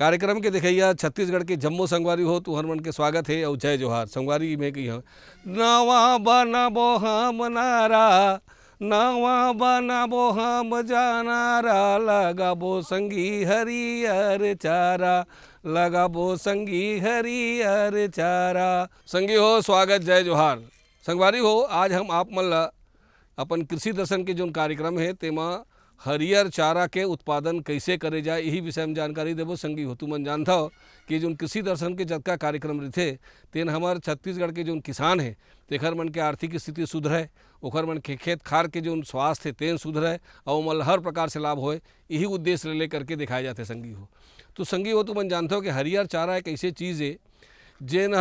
कार्यक्रम के देखैया छत्तीसगढ़ के जम्मू संगवारी हो तुहर मन के स्वागत है और जय जोहार। संगवारी में कही नवा बनाबो हम नारा, नवा बनाबो हम जानारा, लगाबो संगी हरियर चारा, लगाबो संगी हरियर चारा। संगी हो स्वागत जय जोहार। संगवारी हो आज हम आप मन ला अपन कृषि दर्शन के जो कार्यक्रम है तेमा हरियर चारा के उत्पादन कैसे करे जाए यही विषय में जानकारी देबो। संगी हो तुमन जानता हो कि जो कृषि दर्शन के जतका कार्यक्रम रहते तेन हमार छत्तीसगढ़ के जो किसान है तेखर मन के आर्थिक स्थिति सुधरे, ओखर मन के खेत खार के जो स्वास्थ्य है तेन सुधरे और मन हर प्रकार से लाभ होए, यही उद्देश्य ले करके दिखाए जाते। संगी हो तो संगी हो तुमन जानते हो कि हरियर चारा एक ऐसी चीज़ है जेन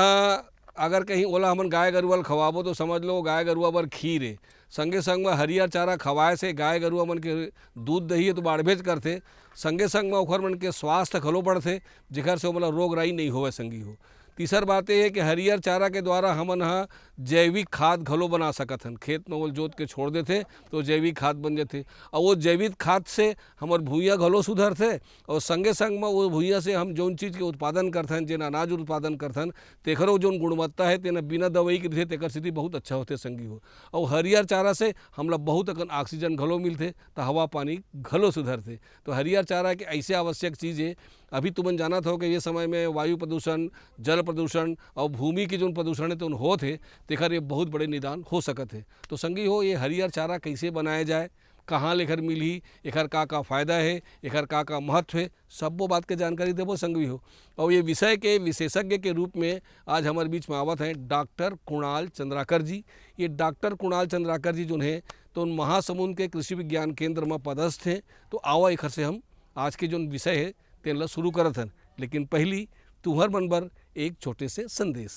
अगर कहीं ओला हमन गाय गरुआ खवाबो तो समझ लो गाय गरुआ बर खीर है। संगे संग में हरियर चारा खवाए से गाय गरुआ मन के दूध दही है तो बाड़भेज करते, संगे संग में ओखर मन के स्वास्थ्य घलो बढ़ते जेखर से मतलब रोग राई नहीं होवे। संगी हो तीसर बात यह है कि हरियर चारा के द्वारा हमन जैविक खाद घलो बना सकत हन। खेत में वो जोत के छोड़ देते तो जैविक खाद बन जाते और वो जैविक खाद से हमार भूइयाँ घलो सुधरते और संगे संग में वो भूइयाँ से हम जौन चीज़ के उत्पादन करथन, जेन अनाज उत्पादन करथन तेखरो जौन गुणवत्ता है तेना बिना दवाई के रहे तेकर स्थिति बहुत अच्छा होते। संगी हो और हरियर चारा से हमला बहुत अकन ऑक्सीजन घलो मिलते तो हवा पानी घलो सुधरते। तो हरियर चारा के ऐसे आवश्यक चीज़ है। अभी तुमन जानत हो कि ये समय में वायु प्रदूषण, जल प्रदूषण और भूमि की जो प्रदूषण है तो होत है तेखर ये बहुत बड़े निदान हो सकत है। तो संगी हो ये हरियर चारा कैसे बनाया जाए, कहाँ लेकर मिलही, एकर का फ़ायदा है, एकर का महत्व है, सबो बात के जानकारी देबो। संगी हो और ये विषय के विशेषज्ञ के रूप में आज हमारे बीच में आवत हैं डॉक्टर कुणाल चंद्राकर जी। ये डॉक्टर कुणाल चंद्राकर जी जो हैं तो महासमुंद के कृषि विज्ञान केंद्र में पदस्थ हैं। तो आवा एक से हम आज के जो विषय है तेन शुरू करत हन, लेकिन पहली तुहर मन बर एक छोटे से संदेश।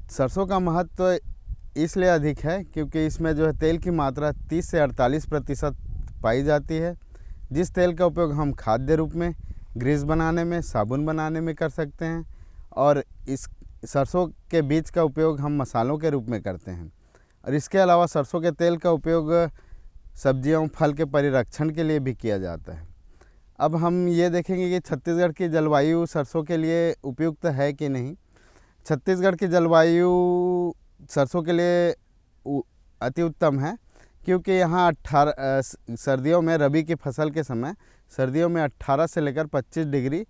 सरसों का महत्व इसलिए अधिक है क्योंकि इसमें जो है तेल की मात्रा 30 से 48% पाई जाती है, जिस तेल का उपयोग हम खाद्य रूप में, ग्रीस बनाने में, साबुन बनाने में कर सकते हैं और इस सरसों के बीज का उपयोग हम मसालों के रूप में करते हैं। और इसके अलावा सरसों के तेल का उपयोग सब्जियों फल के परिरक्षण के लिए भी किया जाता है। अब हम ये देखेंगे कि छत्तीसगढ़ की जलवायु सरसों के लिए उपयुक्त है कि नहीं। छत्तीसगढ़ की जलवायु सरसों के लिए अति उत्तम है क्योंकि यहाँ 18 सर्दियों में रबी की फसल के समय सर्दियों में 18 से लेकर 25 डिग्री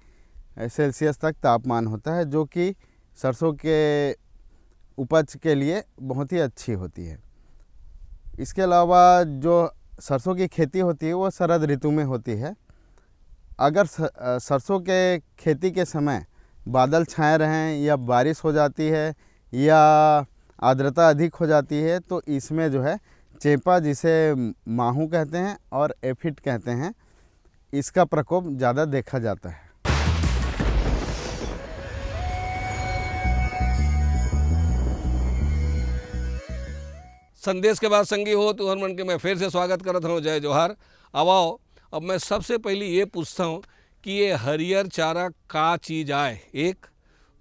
सेल्सियस तक तापमान होता है, जो कि सरसों के उपज के लिए बहुत ही अच्छी होती है। इसके अलावा जो सरसों की खेती होती है वो शरद ऋतु में होती है। अगर सरसों के खेती के समय बादल छाए रहें या बारिश हो जाती है या आर्द्रता अधिक हो जाती है तो इसमें जो है चेपा, जिसे माहू कहते हैं और एफिड कहते हैं, इसका प्रकोप ज़्यादा देखा जाता है। संदेश के बाद संगी हो तो हर मन के मैं फिर से स्वागत करत हूँ जय जोहार। अब आओ अब मैं सबसे पहले ये पूछता हूँ कि ये हरियर चारा का चीज़ आए, एक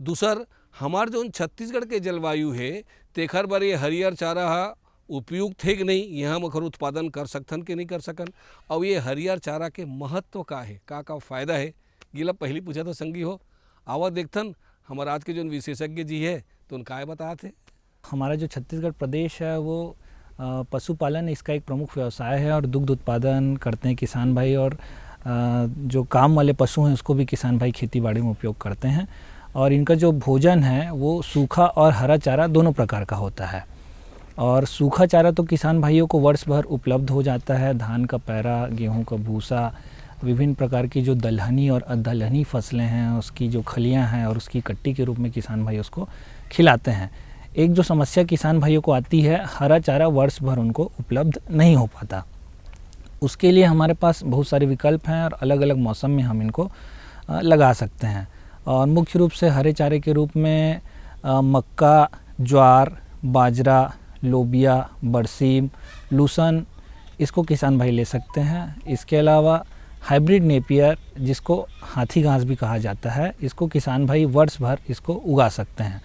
दूसर हमार जो छत्तीसगढ़ के जलवायु है तेखर बर ये हरियर चारा उपयुक्त है कि नहीं, यहाँ मखर उत्पादन कर सकथन कि नहीं कर सकन, और ये हरियर चारा के महत्व का है, का फ़ायदा है, गिला पहली पूछा था। संगी हो आवा देखथन हमारे आज के जो विशेषज्ञ जी है तो उनका बताते। हमारा जो छत्तीसगढ़ प्रदेश है वो पशुपालन इसका एक प्रमुख व्यवसाय है और दुग्ध उत्पादन करते हैं किसान भाई, और जो काम वाले पशु हैं उसको भी किसान भाई खेती बाड़ी में उपयोग करते हैं। और इनका जो भोजन है वो सूखा और हरा चारा दोनों प्रकार का होता है। और सूखा चारा तो किसान भाइयों को वर्ष भर उपलब्ध हो जाता है। धान का पैरा, गेहूं का भूसा, विभिन्न प्रकार की जो दलहनी और अदलहनी फसलें हैं उसकी जो खलियां हैं और उसकी कट्टी के रूप में किसान भाई उसको खिलाते हैं। एक जो समस्या किसान भाइयों को आती है, हरा चारा वर्ष भर उनको उपलब्ध नहीं हो पाता। उसके लिए हमारे पास बहुत सारे विकल्प हैं और अलग अलग मौसम में हम इनको लगा सकते हैं। और मुख्य रूप से हरे चारे के रूप में मक्का, ज्वार, बाजरा, लोबिया, बरसीम, लूसन, इसको किसान भाई ले सकते हैं। इसके अलावा हाइब्रिड नेपियर, जिसको हाथी घास भी कहा जाता है, इसको किसान भाई वर्ष भर इसको उगा सकते हैं।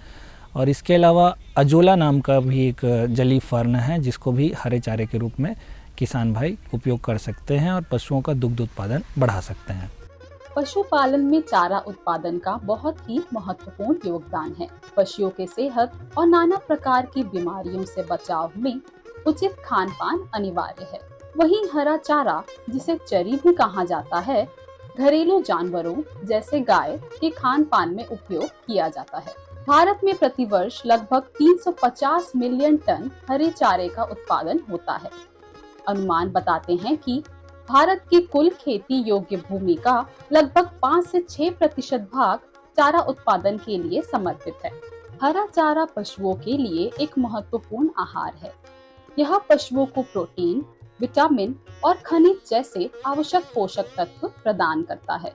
और इसके अलावा अजोला नाम का भी एक जलीय फर्न है जिसको भी हरे चारे के रूप में किसान भाई उपयोग कर सकते हैं और पशुओं का दुग्ध उत्पादन बढ़ा सकते हैं। पशुपालन में चारा उत्पादन का बहुत ही महत्वपूर्ण योगदान है। पशुओं के सेहत और नाना प्रकार की बीमारियों से बचाव में उचित खान पान अनिवार्य है। वहीं हरा चारा, जिसे चरी भी कहा जाता है, घरेलू जानवरों जैसे गाय के खान पान में उपयोग किया जाता है। भारत में प्रतिवर्ष लगभग 350 मिलियन टन हरे चारे का उत्पादन होता है। अनुमान बताते हैं कि भारत की कुल खेती योग्य भूमि का लगभग 5 से 6% भाग चारा उत्पादन के लिए समर्पित है। हरा चारा पशुओं के लिए एक महत्वपूर्ण आहार है। यह पशुओं को प्रोटीन, विटामिन और खनिज जैसे आवश्यक पोषक तत्व प्रदान करता है।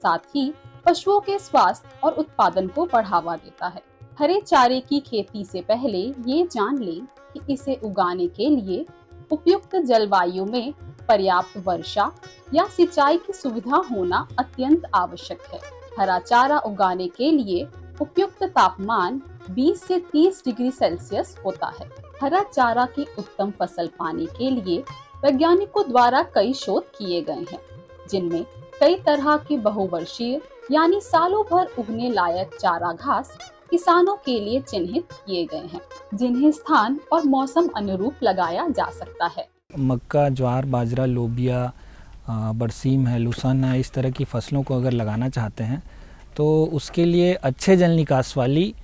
साथ ही पशुओं के स्वास्थ्य और उत्पादन को बढ़ावा देता है। हरे चारे की खेती से पहले ये जान लें कि इसे उगाने के लिए उपयुक्त जलवायु में पर्याप्त वर्षा या सिंचाई की सुविधा होना अत्यंत आवश्यक है। हरा चारा उगाने के लिए उपयुक्त तापमान 20 से 30 डिग्री सेल्सियस होता है। हरा चारा की उत्तम फसल पाने के लिए वैज्ञानिकों द्वारा कई शोध किए गए हैं, जिनमें कई तरह के बहुवर्षीय यानी सालों भर उगने लायक चारा घास किसानों के लिए चिन्हित किए गए हैं, जिन्हें स्थान और मौसम अनुरूप लगाया जा सकता है। मक्का, ज्वार, बाजरा, लोबिया, बरसीम है, लूसन है, इस तरह की फसलों को अगर लगाना चाहते हैं तो उसके लिए अच्छे जल निकास वाली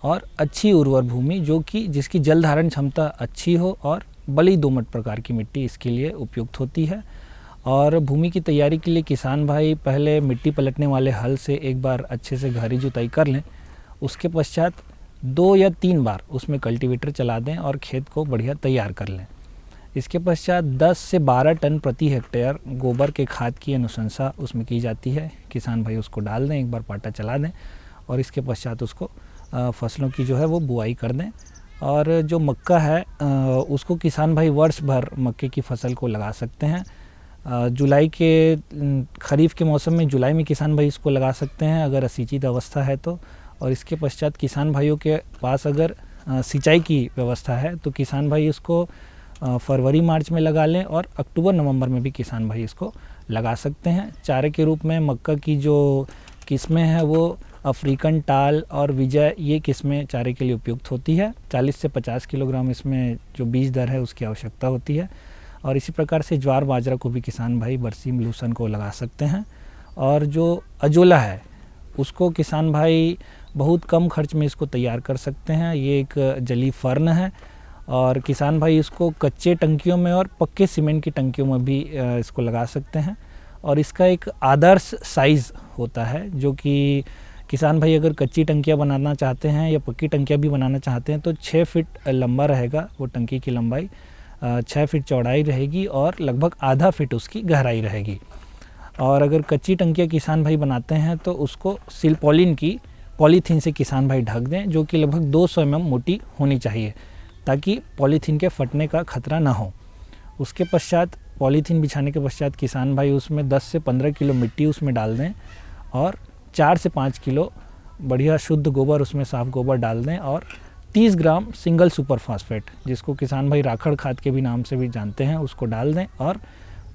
और अच्छी उर्वर भूमि जिसकी जल धारण क्षमता अच्छी हो और बली दोमट प्रकार की मिट्टी इसके लिए उपयुक्त होती है। और भूमि की तैयारी के लिए किसान भाई पहले मिट्टी पलटने वाले हल से एक बार अच्छे से गहरी जुताई कर लें। उसके पश्चात 2 या 3 बार उसमें कल्टीवेटर चला दें और खेत को बढ़िया तैयार कर लें। इसके पश्चात 10 से 12 टन प्रति हेक्टेयर गोबर के खाद की अनुशंसा उसमें की जाती है। किसान भाई उसको डाल दें, एक बार पाटा चला दें और इसके पश्चात उसको फसलों की जो है वो बुआई कर दें। और जो मक्का है उसको किसान भाई वर्ष भर मक्के की फसल को लगा सकते हैं। जुलाई के खरीफ के मौसम में जुलाई में किसान भाई इसको लगा सकते हैं अगर असिंचित अवस्था है तो। और इसके पश्चात किसान भाइयों के पास अगर सिंचाई की व्यवस्था है तो किसान भाई इसको फरवरी मार्च में लगा लें और अक्टूबर नवंबर में भी किसान भाई इसको लगा सकते हैं। चारे के रूप में मक्का की जो किस्में हैं वो अफ्रीकन टाल और विजय, ये किस्में चारे के लिए उपयुक्त होती है। 40 से 50 किलोग्राम इसमें जो बीज दर है उसकी आवश्यकता होती है। और इसी प्रकार से ज्वार बाजरा को भी किसान भाई बरसीम लूसन को लगा सकते हैं। और जो अजोला है उसको किसान भाई बहुत कम खर्च में इसको तैयार कर सकते हैं। ये एक जलीय फर्न है और किसान भाई इसको कच्चे टंकियों में और पक्के सीमेंट की टंकियों में भी इसको लगा सकते हैं। और इसका एक आदर्श साइज़ होता है जो कि किसान भाई अगर कच्ची टंकियाँ बनाना चाहते हैं या पक्की टंकियाँ भी बनाना चाहते हैं तो 6 फीट लंबा रहेगा वो टंकी की लंबाई, 6 फीट चौड़ाई रहेगी और लगभग आधा फीट उसकी गहराई रहेगी। और अगर कच्ची टंकियाँ किसान भाई बनाते हैं तो उसको सिलपॉलिन की पॉलीथीन से किसान भाई ढक दें जो कि लगभग 200 mm मोटी होनी चाहिए ताकि पॉलीथीन के फटने का खतरा ना हो। उसके पश्चात पॉलीथीन बिछाने के पश्चात किसान भाई उसमें 10 से 15 किलो मिट्टी उसमें डाल दें और 4 से 5 किलो बढ़िया शुद्ध गोबर उसमें साफ गोबर डाल दें और 30 ग्राम सिंगल सुपर फास्फेट जिसको किसान भाई राखड़ खाद के भी नाम से भी जानते हैं उसको डाल दें और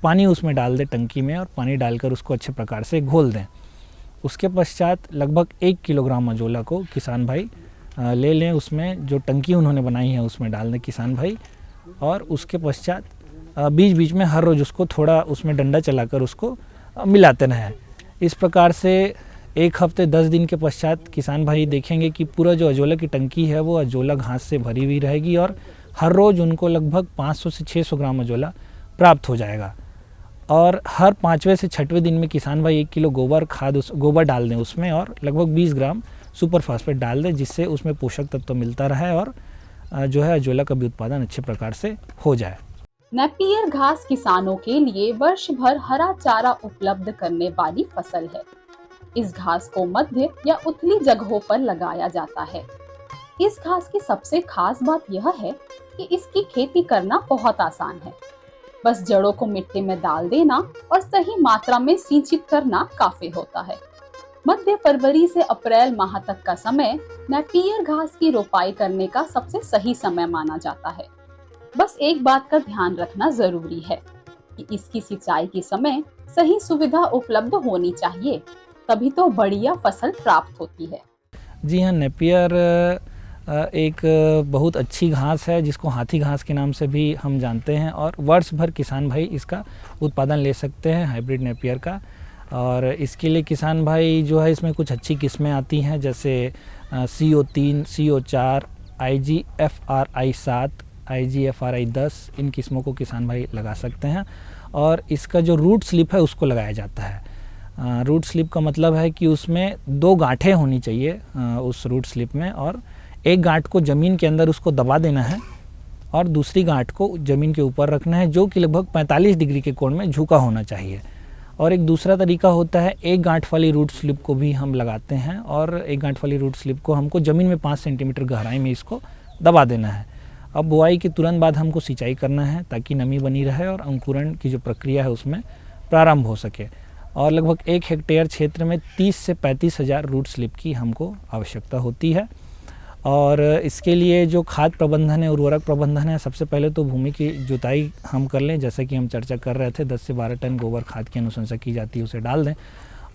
पानी उसमें डाल दें टंकी में और पानी डालकर उसको अच्छे प्रकार से घोल दें। उसके पश्चात लगभग 1 किलोग्राम अजोला को किसान भाई ले लें, उसमें जो टंकी उन्होंने बनाई है उसमें डाल दें किसान भाई। और उसके पश्चात बीच बीच में हर रोज़ उसको थोड़ा उसमें डंडा चलाकर उसको मिलाते रहें। इस प्रकार से 1 हफ्ते 10 दिन के पश्चात किसान भाई देखेंगे कि पूरा जो अजोला की टंकी है वो अजोला घास से भरी हुई रहेगी और हर रोज़ उनको लगभग 500 से 600 ग्राम अजोला प्राप्त हो जाएगा। और हर 5वें से 6वें दिन में किसान भाई 1 किलो गोबर डाल दें उसमें और लगभग 20 ग्राम सुपर फास्फेट डाल दें जिससे उसमें पोषक तत्व मिलता रहे और जो है अजोला का भी उत्पादन अच्छे प्रकार से हो जाए। नेपियर घास किसानों के लिए वर्ष भर हरा चारा उपलब्ध करने वाली फसल है। इस घास को मध्य या उथली जगहों पर लगाया जाता है। इस घास की सबसे खास बात यह है कि इसकी खेती करना बहुत आसान है। बस जड़ों को मिट्टी में डाल देना और सही मात्रा में सिंचित करना काफी होता है। मध्य फरवरी से अप्रैल माह तक का समय नेपियर घास की रोपाई करने का सबसे सही समय माना जाता है। बस एक बात का ध्यान रखना जरूरी है कि इसकी सिंचाई के समय सही सुविधा उपलब्ध होनी चाहिए, तभी तो बढ़िया फसल प्राप्त होती है। जी हाँ, नेपियर एक बहुत अच्छी घास है जिसको हाथी घास के नाम से भी हम जानते हैं और वर्ष भर किसान भाई इसका उत्पादन ले सकते हैं हाइब्रिड नेपियर का। और इसके लिए किसान भाई जो है इसमें कुछ अच्छी किस्में आती हैं जैसे CO3, CO4, IGFRI 7, IGFRI 10, इन किस्मों को किसान भाई लगा सकते हैं। और इसका जो रूट स्लिप है उसको लगाया जाता है। रूट स्लिप का मतलब है कि उसमें 2 गांठें होनी चाहिए उस रूट स्लिप में, और एक गांठ को ज़मीन के अंदर उसको दबा देना है और दूसरी गांठ को ज़मीन के ऊपर रखना है, जो कि लगभग 45 डिग्री के कोण में झुका होना चाहिए। और एक दूसरा तरीका होता है, एक गांठ वाली रूट स्लिप को भी हम लगाते हैं और एक गांठ वाली रूट स्लिप को हमको ज़मीन में 5 सेंटीमीटर गहराई में इसको दबा देना है। अब बुआई के तुरंत बाद हमको सिंचाई करना है ताकि नमी बनी रहे और अंकुरण की जो प्रक्रिया है उसमें प्रारंभ हो सके। और लगभग 1 हेक्टेयर क्षेत्र में 30 से 35 हज़ार रूट स्लिप की हमको आवश्यकता होती है। और इसके लिए जो खाद प्रबंधन है, उर्वरक प्रबंधन है, सबसे पहले तो भूमि की जुताई हम कर लें, जैसा कि हम चर्चा कर रहे थे। 10 से 12 टन गोबर खाद की अनुशंसा की जाती है, उसे डाल दें।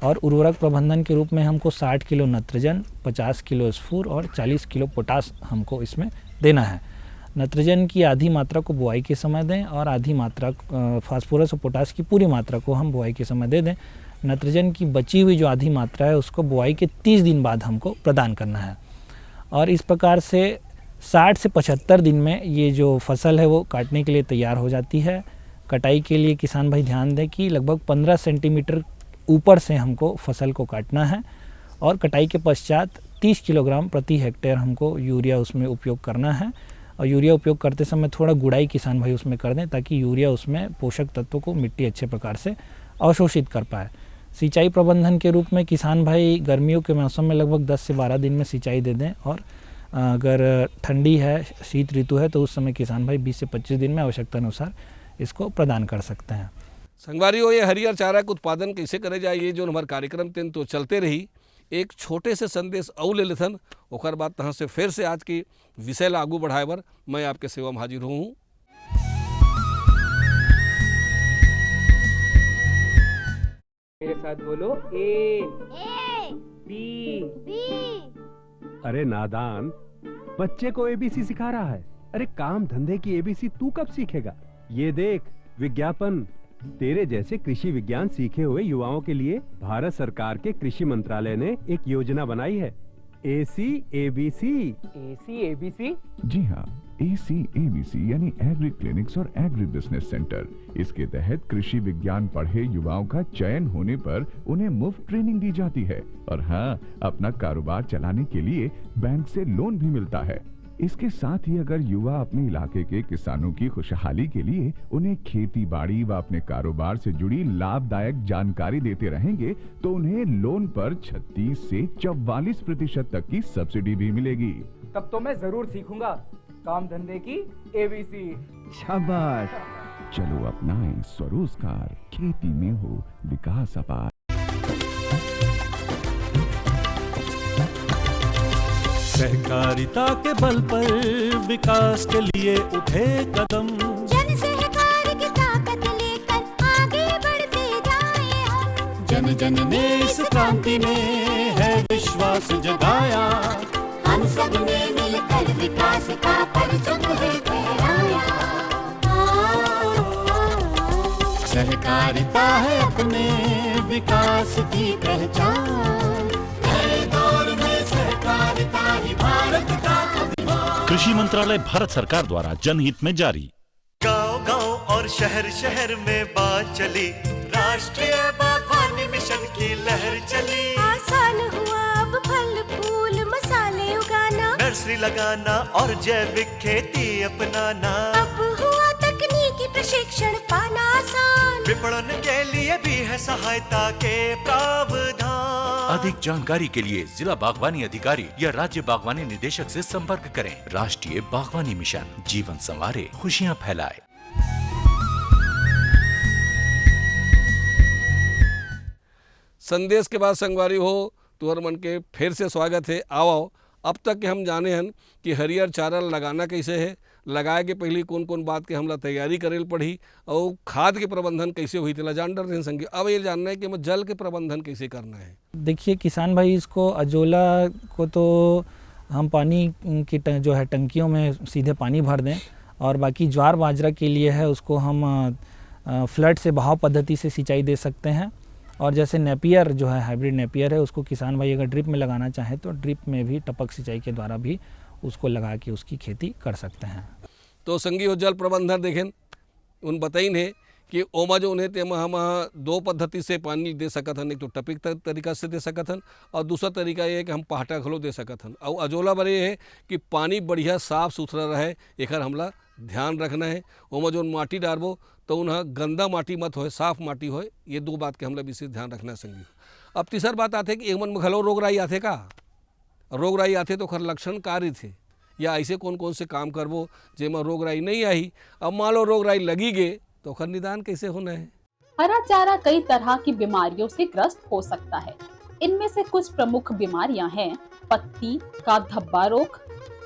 और उर्वरक प्रबंधन के रूप में हमको 60 किलो नत्रजन, 50 किलो स्फूर और 40 किलो पोटास हमको इसमें देना है। नत्रजन की आधी मात्रा को बुआई के समय दें और आधी मात्रा फास्फोरस और पोटास की पूरी मात्रा को हम बुआई के समय दे दें। नत्रजन की बची हुई जो आधी मात्रा है उसको बुआई के 30 दिन बाद हमको प्रदान करना है। और इस प्रकार से 60 से 75 दिन में ये जो फसल है वो काटने के लिए तैयार हो जाती है। कटाई के लिए किसान भाई ध्यान दें कि लगभग 15 सेंटीमीटर ऊपर से हमको फसल को काटना है और कटाई के पश्चात 30 किलोग्राम प्रति हेक्टेयर हमको यूरिया उसमें उपयोग करना है। और यूरिया उपयोग करते समय थोड़ा गुड़ाई किसान भाई उसमें कर दें ताकि यूरिया उसमें पोषक तत्वों को मिट्टी अच्छे प्रकार से अवशोषित कर पाए। सिंचाई प्रबंधन के रूप में किसान भाई गर्मियों के मौसम में लगभग 10 से 12 दिन में सिंचाई दे दें और अगर ठंडी है, शीत ऋतु है, तो उस समय किसान भाई 20 से 25 दिन में आवश्यकता अनुसार इसको प्रदान कर सकते हैं। संगवारी हो, ये हरियर चारा के उत्पादन कैसे करे जाए, ये जो हमारे कार्यक्रम तेन तो चलते रही। एक छोटे से संदेश और ले लेथन, ओकर बाद तहाँ से फिर से आज की विषय ला आगू बढ़ाए बर मैं आपके सेवा में हाजिर हूँ। मेरे साथ बोलो ए बी। अरे नादान, बच्चे को एबीसी सिखा रहा है। अरे काम धंधे की एबीसी तू कब सीखेगा? ये देख विज्ञापन। तेरे जैसे कृषि विज्ञान सीखे हुए युवाओं के लिए भारत सरकार के कृषि मंत्रालय ने एक योजना बनाई है, ACABC। ACABC? जी हाँ, ACABC यानी एग्री क्लिनिक्स और एग्री बिजनेस सेंटर। इसके तहत कृषि विज्ञान पढ़े युवाओं का चयन होने पर उन्हें मुफ्त ट्रेनिंग दी जाती है और हाँ, अपना कारोबार चलाने के लिए बैंक से लोन भी मिलता है। इसके साथ ही अगर युवा अपने इलाके के किसानों की खुशहाली के लिए उन्हें खेती बाड़ी व अपने कारोबार से जुड़ी लाभदायक जानकारी देते रहेंगे तो उन्हें लोन पर 36 से 44% तक की सब्सिडी भी मिलेगी। तब तो मैं जरूर सीखूंगा काम धंधे की ABC। शाबाश, चलो अपनाएं स्वरोजगार, खेती में हो विकास अपार। सहकारिता के बल पर विकास के लिए उठे कदम, जन सहकार की ताकत लेकर आगे बढ़ते जाएं हम। जन जन ने इस क्रांति में है विश्वास जगाया, हम सब ने मिलकर विकास का परचम है फहराया। सहकारिता है अपने विकास की पहचान, नए दौर में सहकारिता ही भारत का अभिमान। कृषि मंत्रालय भारत सरकार द्वारा जनहित में जारी। गांव-गांव और शहर शहर में बात चली, राष्ट्रीय बागवानी मिशन की लहर चली। आसान हुआ अब फल फूल मसाले उगाना, नर्सरी लगाना और जैविक खेती अपनाना। अब हुआ तकनीकी प्रशिक्षण पाना आसान, विपणन के लिए भी है सहायता के प्रावधान। अधिक जानकारी के लिए जिला बागवानी अधिकारी या राज्य बागवानी निदेशक से संपर्क करें। राष्ट्रीय बागवानी मिशन, जीवन संवारे, खुशियां फैलाए। संदेश के बाद संगवारी हो तुहर मन के फिर से स्वागत है। आओ अब तक के हम जाने हन कि हरियर चारा लगाना कैसे है, लगाए के पहले कौन कौन बात के हमला तैयारी करेल पड़ी और खाद के प्रबंधन कैसे हुई तेला जान डर संगी। अब ये जानना है कि हमें जल के प्रबंधन कैसे करना है। देखिए किसान भाई, इसको अजोला को तो हम पानी की जो है टंकियों में सीधे पानी भर दें, और बाकी ज्वार बाजरा के लिए है उसको हम फ्लड से बहाव पद्धति से सिंचाई दे सकते हैं। और जैसे नेपियर जो है हाइब्रिड नेपियर है, उसको किसान भाई अगर ड्रिप में लगाना चाहे तो ड्रिप में भी टपक सिंचाई के द्वारा भी उसको लगा के उसकी खेती कर सकते हैं। तो संगी हो जल प्रबंधन देखें उन बताइन है कि ओमा जो उन्हें तेमा हम दो पद्धति से पानी दे सकत हन। एक तो टपिक तरीका से दे सकत हन और दूसरा तरीका ये है कि हम पहाटा खलो दे सकत हन। और अजोला बरे है कि पानी बढ़िया साफ सुथरा रहे, एक हमला ध्यान रखना है। ओमा जो माटी डालबो तो उन्हें गंदा माटी मत होए, साफ माटी होए, ये दो बात के हमला विशेष ध्यान रखना है संगी। अब तीसर बात आते कि एक मन में खलो रोग राई आते का, रोग राई आते तो खर लक्षण कार्य थे या ऐसे कौन कौन से काम करबो जेमा रोग राई नहीं आई। अब मान लो रोग राई लगी गे तो खर निदान कैसे होना है। हरा चारा कई तरह की बीमारियों से ग्रस्त हो सकता है। इनमें से कुछ प्रमुख बीमारियां हैं पत्ती का धब्बा रोग,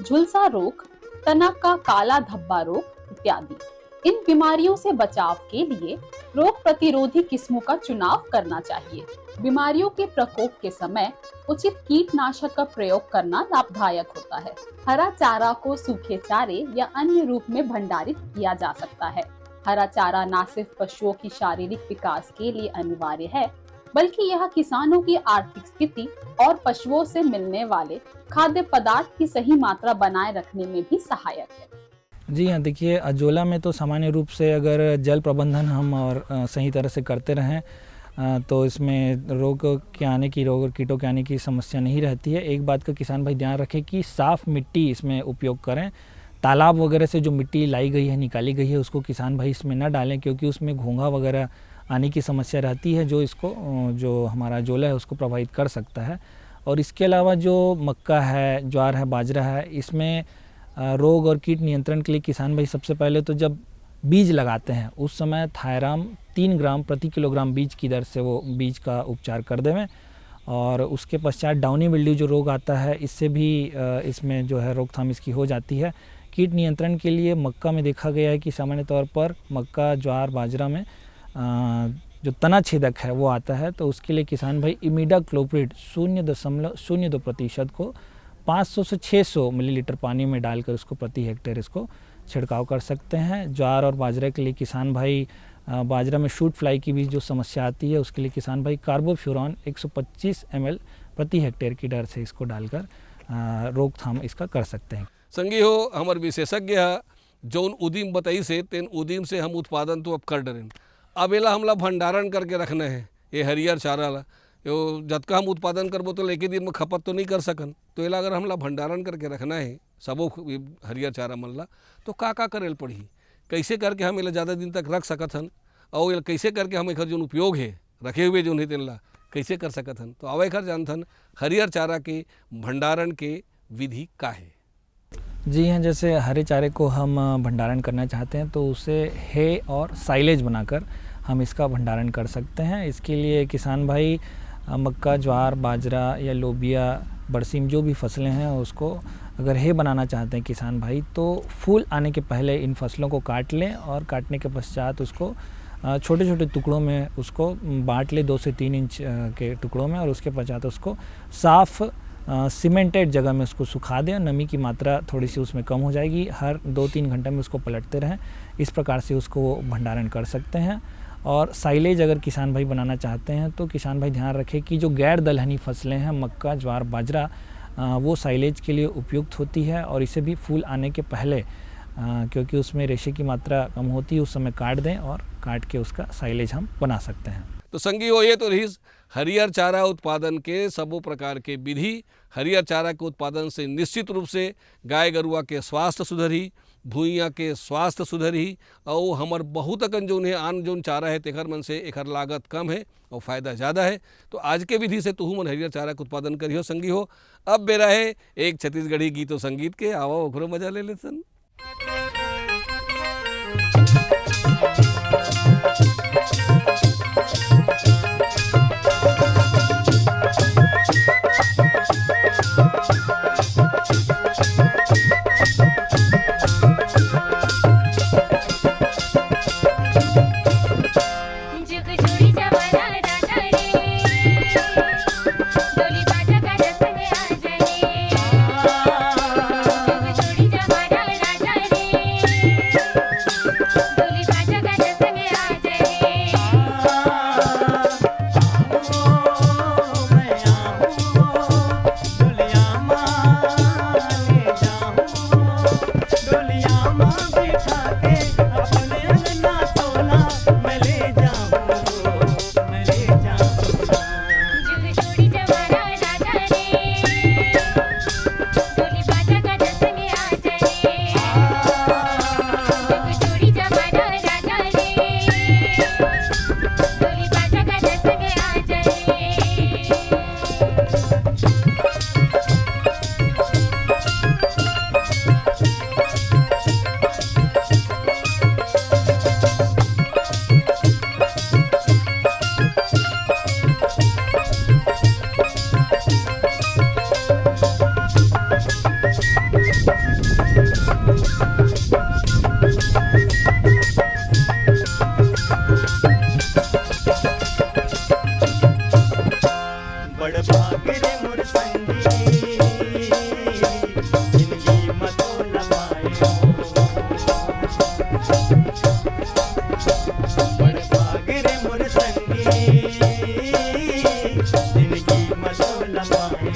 झुलसा रोग, तना का काला धब्बा रोग इत्यादि। इन बीमारियों से बचाव के लिए रोग प्रतिरोधी किस्मों का चुनाव करना चाहिए। बीमारियों के प्रकोप के समय उचित कीटनाशक का प्रयोग करना लाभदायक होता है। हरा चारा को सूखे चारे या अन्य रूप में भंडारित किया जा सकता है। हरा चारा न सिर्फ पशुओं की शारीरिक विकास के लिए अनिवार्य है, बल्कि यह किसानों की आर्थिक स्थिति और पशुओं से मिलने वाले खाद्य पदार्थ की सही मात्रा बनाए रखने में भी सहायक है। जी हाँ, देखिए अजोला में तो सामान्य रूप से अगर जल प्रबंधन हम और सही तरह से करते रहें तो इसमें रोग के आने की, रोग और कीटों के आने की समस्या नहीं रहती है। एक बात का किसान भाई ध्यान रखें कि साफ़ मिट्टी इसमें उपयोग करें। तालाब वगैरह से जो मिट्टी लाई गई है, निकाली गई है, उसको किसान भाई इसमें न डालें, क्योंकि उसमें घोंघा वगैरह आने की समस्या रहती है जो इसको, जो हमारा अजोला है उसको प्रभावित कर सकता है। और इसके अलावा जो मक्का है, ज्वार है, बाजरा है, इसमें रोग और कीट नियंत्रण के लिए किसान भाई सबसे पहले तो जब बीज लगाते हैं उस समय थायराम 3 ग्राम प्रति किलोग्राम बीज की दर से वो बीज का उपचार कर देवें। और उसके पश्चात डाउनी मिल्ड्यू जो रोग आता है, इससे भी इसमें जो है रोकथाम इसकी हो जाती है। कीट नियंत्रण के लिए मक्का में देखा गया है कि सामान्य तौर पर मक्का, ज्वार, बाजरा में जो तना छेदक है वो आता है, तो उसके लिए किसान भाई इमिडाक्लोप्रिड 0.02% को 500 से 600 मिलीलीटर पानी में डालकर उसको प्रति हेक्टेयर इसको छिड़काव कर सकते हैं। ज्वार और बाजरे के लिए किसान भाई, बाजरा में शूट फ्लाई की भी जो समस्या आती है उसके लिए किसान भाई कार्बोफ्यूरॉन 125 ml प्रति हेक्टेयर की दर से इसको डालकर रोकथाम इसका कर सकते हैं। संगी हो हमार विशेषज्ञ जौन उदीम बताई से तेन उदीम से हम उत्पादन तो अब कर डरें। अब एला हमला भंडारण करके रखना है। ये हरियर चारा ला यो जतका हम उत्पादन करबो तो एक ही दिन में खपत तो नहीं कर सकन, तो एला अगर हमला भंडारण करके रखना है सबो हरियर चारा मन ला, तो का करेल पड़ी, कैसे करके हम एला ज़्यादा दिन तक रख सकत हन, और एला कैसे करके हम एकर जो उपयोग है रखे हुए जो है तेन ला कैसे कर सकत हन। तो अब एकर जानथन हरियर चारा के भंडारण के विधि का है। जी हाँ, जैसे हरे चारे को हम भंडारण करना चाहते हैं तो उसे हे और साइलेज बनाकर हम इसका भंडारण कर सकते हैं। इसके लिए किसान भाई मक्का, ज्वार, बाजरा या लोबिया, बरसीम जो भी फसलें हैं उसको अगर हे बनाना चाहते हैं किसान भाई, तो फूल आने के पहले इन फसलों को काट लें और काटने के पश्चात उसको छोटे छोटे टुकड़ों में उसको बांट लें, 2 से 3 इंच के टुकड़ों में, और उसके पश्चात उसको साफ़ सीमेंटेड जगह में उसको सुखा दें। नमी की मात्रा थोड़ी सी उसमें कम हो जाएगी, हर 2-3 घंटे में उसको पलटते रहें। इस प्रकार से उसको भंडारण कर सकते हैं। और साइलेज अगर किसान भाई बनाना चाहते हैं तो किसान भाई ध्यान रखें कि जो गैर दलहनी फसलें हैं, मक्का, ज्वार, बाजरा, वो साइलेज के लिए उपयुक्त होती है। और इसे भी फूल आने के पहले, क्योंकि उसमें रेशे की मात्रा कम होती है, उस समय काट दें और काट के उसका साइलेज हम बना सकते हैं। तो संगी हो ये तो रही हरियर चारा उत्पादन के सबो प्रकार के विधि। हरियर चारा के उत्पादन से निश्चित रूप से गाय गरुआ के स्वास्थ्य सुधरी, भूइयाँ के स्वास्थ्य सुधरी, और हमर बहुत अकन जो है आन जो चारा है तेखर मन से एकर लागत कम है और फ़ायदा ज़्यादा है। तो आज के विधि से तुहू मन हरियर चारा के उत्पादन करियो संगी हो। अब बेरा है एक छत्तीसगढ़ी गीत और संगीत के, आओ ओकरो मजा ले लेसन। बड़ भाग रे मोर संगी जिंदगी मतोला पाए बड़ भाग रे मोर संगी जिंदगी मतोला पाए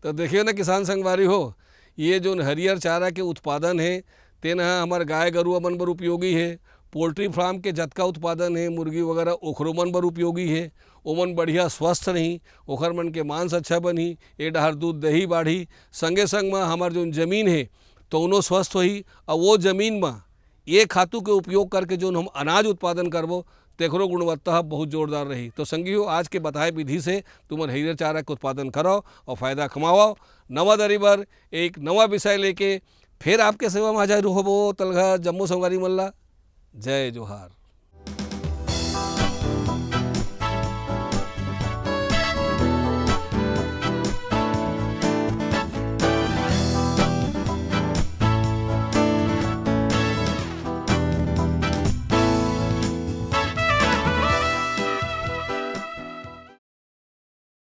तो देखिए ना किसान संगवारी हो, ये जो हरियर चारा के उत्पादन है तेना हमारे गाय गरुआ मन बर उपयोगी है। पोल्ट्री फार्म के जतका उत्पादन है मुर्गी वगैरह ओखरो मन बर उपयोगी है। ओमन बढ़िया स्वस्थ रही, ओखर मन के मांस अच्छा बनी, ए डहर दूध दही बाढ़ी, संगे संग में हमार जो जमीन है तो उनो स्वस्थ होही। और वो जमीन में ये खातू के उपयोग करके जो हम अनाज उत्पादन करबो तेकरो गुणवत्ता बहुत जोरदार रही। तो संगियो आज के बताए विधि से तुमन हरियर चारा के उत्पादन करो और फायदा कमाओ। नवा दरी बर एक नवा विषय लेके फिर आपके सेवा में हाजिर होबो। तलघर जम्मू संगवारी मल्ला, जय जोहार।